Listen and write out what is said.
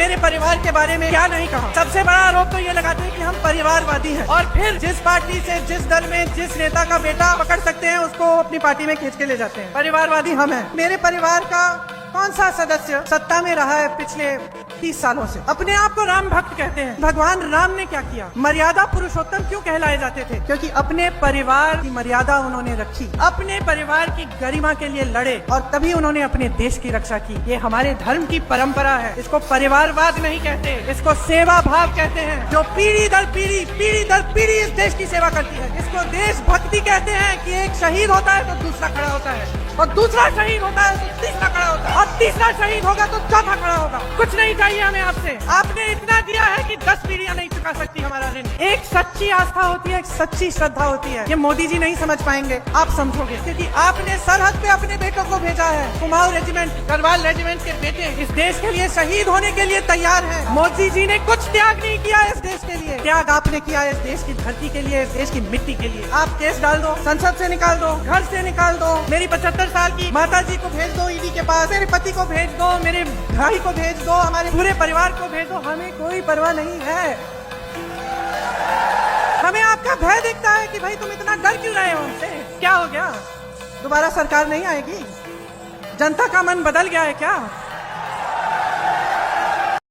मेरे परिवार के बारे में क्या नहीं कहा। सबसे बड़ा आरोप तो ये लगाते हैं कि हम परिवारवादी हैं, और फिर जिस पार्टी से, जिस दल में, जिस नेता का बेटा पकड़ सकते हैं उसको अपनी पार्टी में खींच के ले जाते हैं। परिवारवादी हम हैं। मेरे परिवार का कौन सा सदस्य सत्ता में रहा है पिछले 30 सालों से? अपने आप को राम भक्त कहते हैं। भगवान राम ने क्या किया? मर्यादा पुरुषोत्तम क्यों कहलाए जाते थे? क्योंकि अपने परिवार की मर्यादा उन्होंने रखी, अपने परिवार की गरिमा के लिए लड़े, और तभी उन्होंने अपने देश की रक्षा की। ये हमारे धर्म की परंपरा है। इसको परिवारवाद नहीं कहते, इसको सेवा भाव कहते हैं, जो पीढ़ी दर पीढ़ी इस देश की सेवा करती है। इसको देशभक्ति कहते हैं कि एक शहीद होता है तो दूसरा खड़ा होता है, और दूसरा शहीद होता है तो तीसरा खड़ा होता है, और तीसरा शहीद होगा तो चौथा खड़ा होगा। कुछ नहीं चाहिए हमें आपसे। आपने इतना दिया है कि 10 पीढ़ियां नहीं चुका सकती हमारा ऋण। एक सच्ची आस्था होती है, एक सच्ची श्रद्धा होती है। ये मोदी जी नहीं समझ पाएंगे, आप समझोगे, क्योंकि आपने सरहद पे अपने बेटों को भेजा है। कुमाऊं रेजिमेंट, गढ़वाल रेजिमेंट के बेटे इस देश के लिए शहीद होने के लिए तैयार है। मोदी जी ने कुछ त्याग नहीं किया इस देश के लिए। त्याग आपने किया इस देश की धरती के लिए, इस देश की मिट्टी के लिए। आप केस डाल दो, संसद से निकाल दो, घर से निकाल दो, मेरी 75 साल की माता जी को भेज दो ईडी के पास, मेरे पति को भेज दो, मेरे भाई को भेज दो, हमारे पूरे परिवार को भेज दो, हमें कोई परवाह नहीं है। हमें आपका भय दिखता है कि भाई तुम इतना डर क्यों रहे हो हमसे? क्या हो गया? दोबारा सरकार नहीं आएगी? जनता का मन बदल गया है क्या?